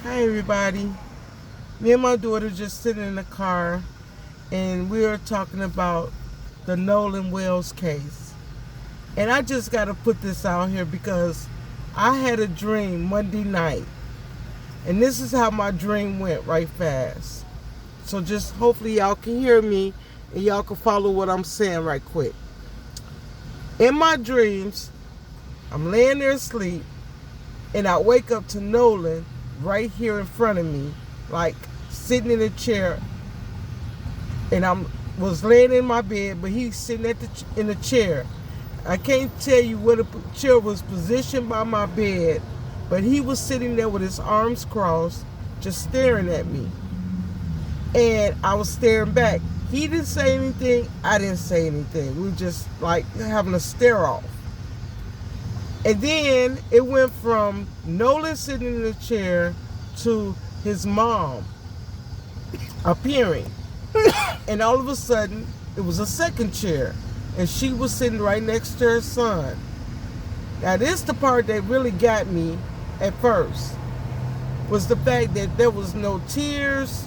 Hi everybody. Me and my daughter just sitting in the car and we are talking about the Nolen Wells case. And I just got to put this out here because I had a dream Monday night. And this is how my dream went right fast. So just hopefully y'all can hear me and y'all can follow what I'm saying right quick. In my dreams, I'm laying there asleep and I wake up to Nolen right here in front of me, like sitting in a chair, and I was laying in my bed, but he's sitting in the chair. I can't tell you where the chair was positioned by my bed, but he was sitting there with his arms crossed, just staring at me, and I was staring back. He didn't say anything, I didn't say anything. We were just like having a stare off. And then it went from Nolen sitting in the chair to his mom appearing. And all of a sudden, it was a second chair. And she was sitting right next to her son. Now, this is the part that really got me at first. Was the fact that there was no tears.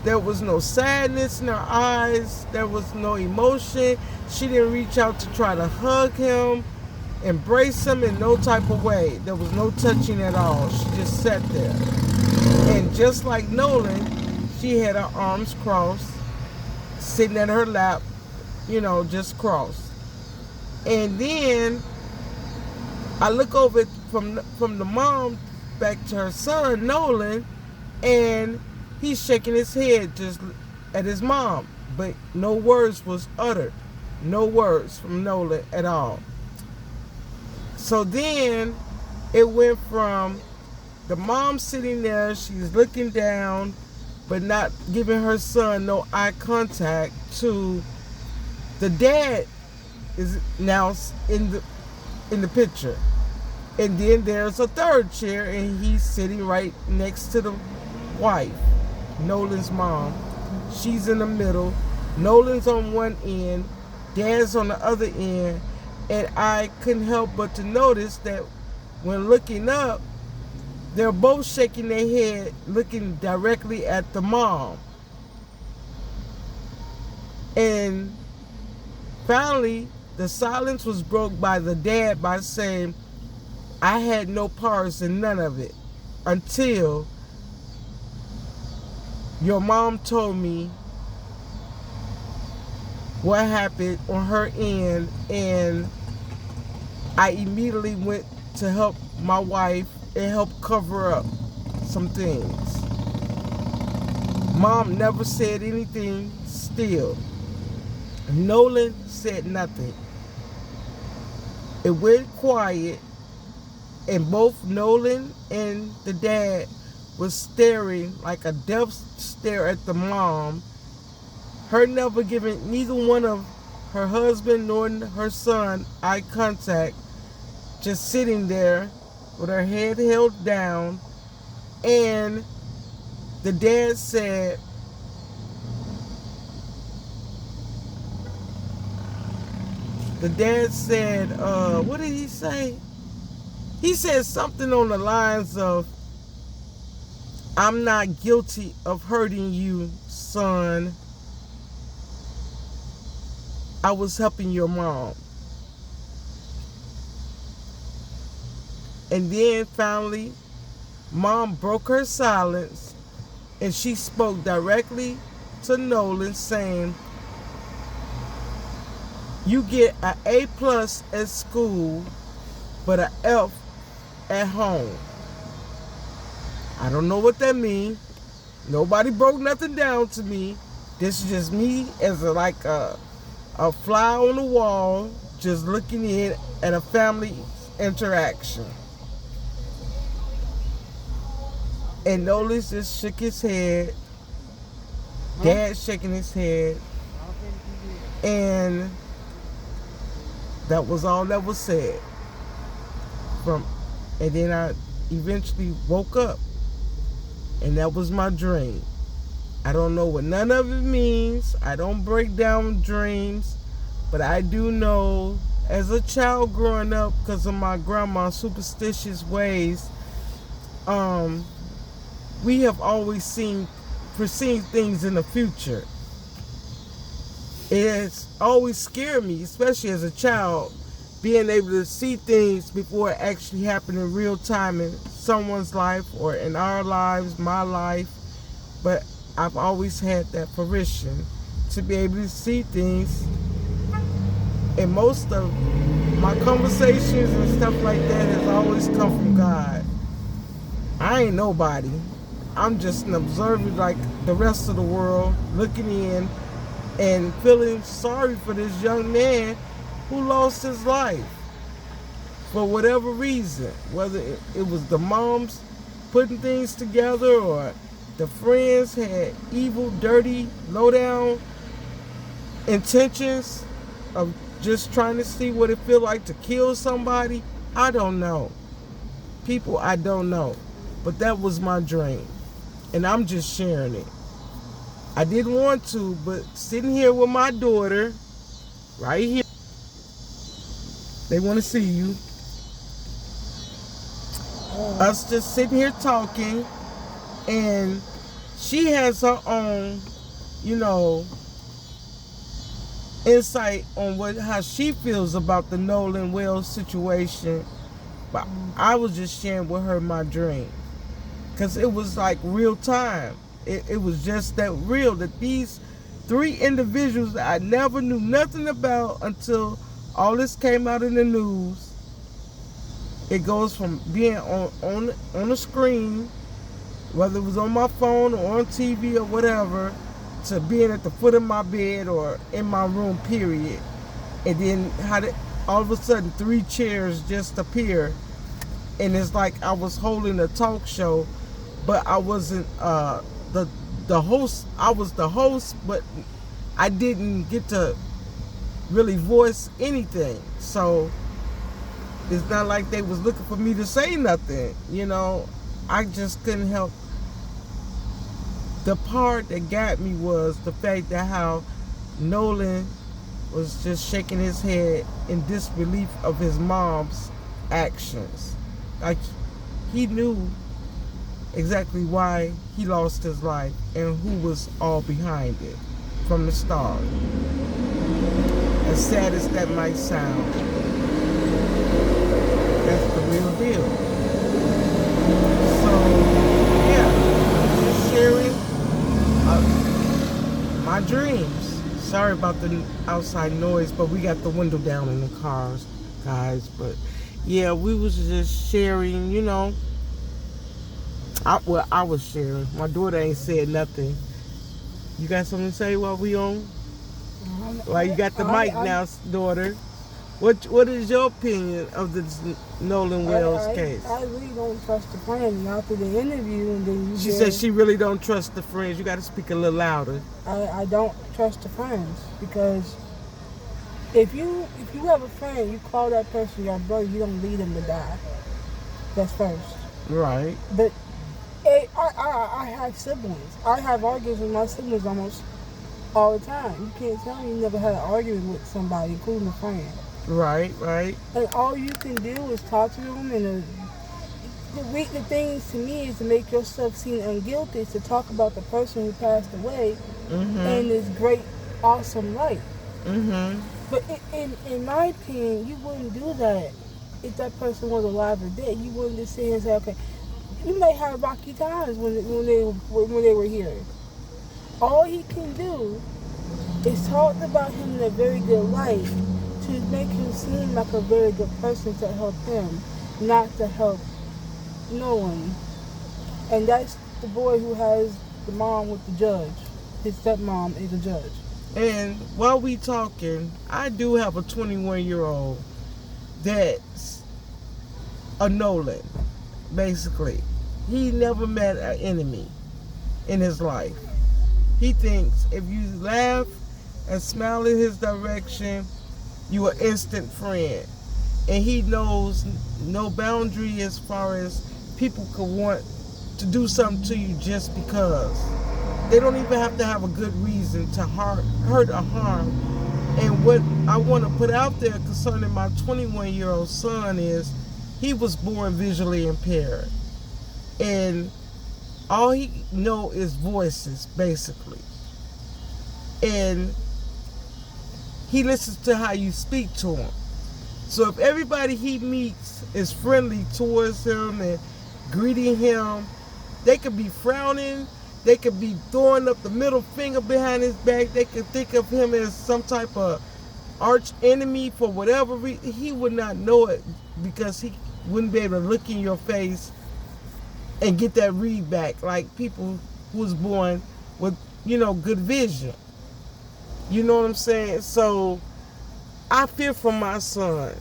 There was no sadness in her eyes. There was no emotion. She didn't reach out to try to hug him, embrace him in no type of way. There was no touching at all. She just sat there. And just like Nolen, she had her arms crossed, sitting at her lap, just crossed. And then I look over from the mom back to her son, Nolen, and he's shaking his head just at his mom. But no words was uttered. No words from Nolen at all. So then it went from the mom sitting there, she's looking down, but not giving her son no eye contact, to the dad is now in the picture. And then there's a third chair and he's sitting right next to the wife, Nolen's mom. She's in the middle. Nolen's on one end, dad's on the other end. And I couldn't help but to notice that when looking up, they're both shaking their head, looking directly at the mom. And finally, the silence was broke by the dad by saying, I had no parts in none of it until your mom told me what happened on her end, and I immediately went to help my wife and help cover up some things. Mom never said anything still. Nolen said nothing. It went quiet, and both Nolen and the dad was staring like a death stare at the mom. Her never giving neither one of her husband nor her son eye contact, just sitting there with her head held down. And the dad said, what did he say? He said something on the lines of, I'm not guilty of hurting you, son. I was helping your mom. And then finally, mom broke her silence and she spoke directly to Nolen, saying, you get an A+ at school, but an F at home. I don't know what that means. Nobody broke nothing down to me. This is just me as a fly on the wall, just looking in at a family interaction. And Nolen just shook his head. Dad shaking his head. And that was all that was said. And then I eventually woke up. And that was my dream. I don't know what none of it means. I don't break down dreams. But I do know, as a child growing up, because of my grandma's superstitious ways, we have always foreseen things in the future. It's always scared me, especially as a child, being able to see things before it actually happened in real time in someone's life or in our lives, my life. But I've always had that fruition to be able to see things. And most of my conversations and stuff like that has always come from God. I ain't nobody. I'm just an observer like the rest of the world, looking in and feeling sorry for this young man who lost his life for whatever reason. Whether it was the moms putting things together or the friends had evil, dirty, low-down intentions of just trying to see what it feel like to kill somebody. I don't know. People, I don't know. But that was my dream. And I'm just sharing it. I didn't want to, but sitting here with my daughter, right here, they want to see you. Us just sitting here talking, and she has her own, insight on how she feels about the Nolen Wells situation. But I was just sharing with her my dream, because it was like real time. It was just that real, that these 3 individuals that I never knew nothing about until all this came out in the news. It goes from being on a screen, whether it was on my phone or on TV or whatever, to being at the foot of my bed or in my room, period. And then all of a sudden 3 chairs just appear, and it's like I was holding a talk show, but I wasn't the host. I was the host, but I didn't get to really voice anything. So it's not like they was looking for me to say nothing. I just couldn't help. The part that got me was the fact that how Nolen was just shaking his head in disbelief of his mom's actions. Like, he knew exactly why he lost his life and who was all behind it from the start. As sad as that might sound, that's the real deal. So, yeah, I'm just sharing my dreams. Sorry about the outside noise, but we got the window down in the cars, guys. But yeah, we was just sharing, I was sharing. My daughter ain't said nothing. You got something to say while we on? Well, you got the mic now, daughter. What is your opinion of this Nolen Wells case? I really don't trust the friends. After the interview, and then she said she really don't trust the friends. You got to speak a little louder. I don't trust the friends, because if you have a friend, you call that person your brother. You don't lead him to die. That's first. Right. But I have siblings. I have arguments with my siblings almost all the time. You can't tell me you never had an argument with somebody, including a friend. Right. And all you can do is talk to them, and the things to me is to make yourself seem unguilty, is to talk about the person who passed away in this great, awesome light. But in my opinion, you wouldn't do that if that person was alive or dead. You wouldn't just sit here and say, okay, you may have rocky times when they were here. All he can do is talk about him in a very good light, to make him seem like a very good person, to help him, not to help no one. And that's the boy who has the mom with the judge. His stepmom is a judge. And while we talking, I do have a 21-year-old that's a Nolen, basically. He never met an enemy in his life. He thinks if you laugh and smile in his direction, you an instant friend. And he knows no boundary as far as people could want to do something to you just because. They don't even have to have a good reason to hurt or harm. And what I want to put out there concerning my 21-year-old son is he was born visually impaired. And All he know is voices, basically. And he listens to how you speak to him. So if everybody he meets is friendly towards him and greeting him, they could be frowning, they could be throwing up the middle finger behind his back, they could think of him as some type of arch enemy for whatever reason. He would not know it because he wouldn't be able to look in your face and get that read back like people who was born with, good vision. You know what I'm saying? So I fear for my son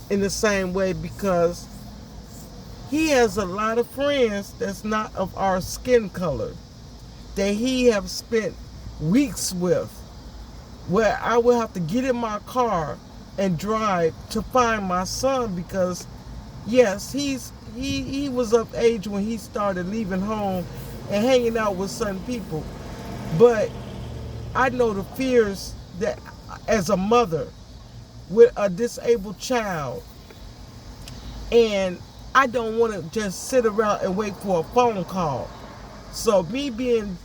in the same way because he has a lot of friends that's not of our skin color that he have spent weeks with, where I will have to get in my car and drive to find my son because, yes, he was of age when he started leaving home and hanging out with certain people. But I know the fears that as a mother with a disabled child, and I don't want to just sit around and wait for a phone call. So me being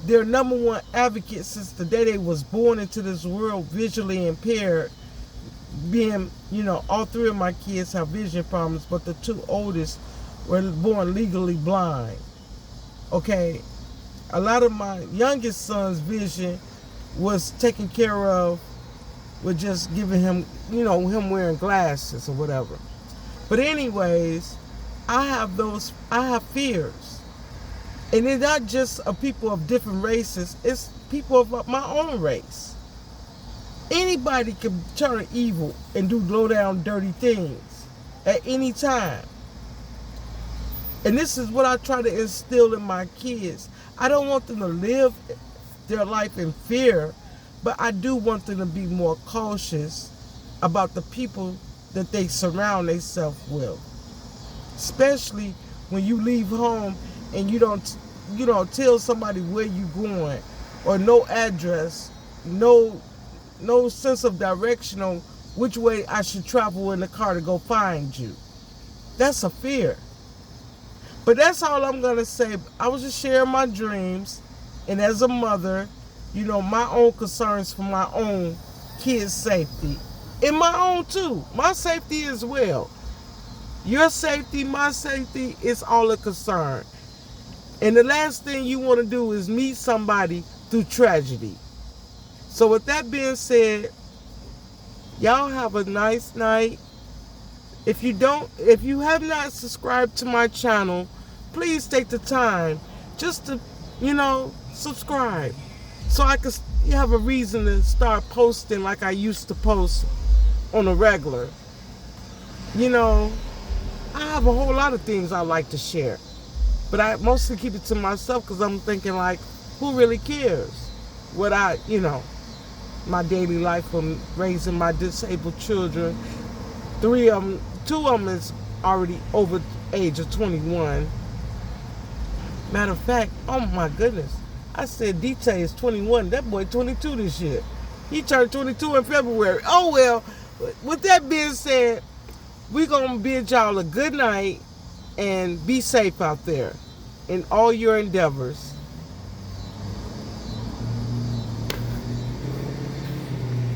their number one advocate since the day they was born into this world visually impaired, being, all three of my kids have vision problems, but the two oldest were born legally blind. Okay, a lot of my youngest son's vision was taken care of with just giving him, him wearing glasses or whatever. But anyways, I have fears. And it's not just of people of different races, it's people of my own race. Anybody can turn evil and do low down dirty things at any time. And this is what I try to instill in my kids. I don't want them to live their life in fear, but I do want them to be more cautious about the people that they surround themselves with. Especially when you leave home and you don't tell somebody where you're going, or no address, no sense of direction on which way I should travel in the car to go find you. That's a fear. But that's all I'm going to say. I was just sharing my dreams, and as a mother, my own concerns for my own kids' safety. And my own too. My safety as well. Your safety, my safety is all a concern. And the last thing you want to do is meet somebody through tragedy. So with that being said, y'all have a nice night. If you have not subscribed to my channel, please take the time just to, subscribe. So I can have a reason to start posting like I used to post on a regular. I have a whole lot of things I like to share. But I mostly keep it to myself because I'm thinking like, who really cares? What my daily life from raising my disabled children. 2 of them is already over age of 21. Matter of fact, oh my goodness, I said DT is 21. That boy 22 this year. He turned 22 in February. Oh well, with that being said, we're going to bid y'all a good night and be safe out there in all your endeavors.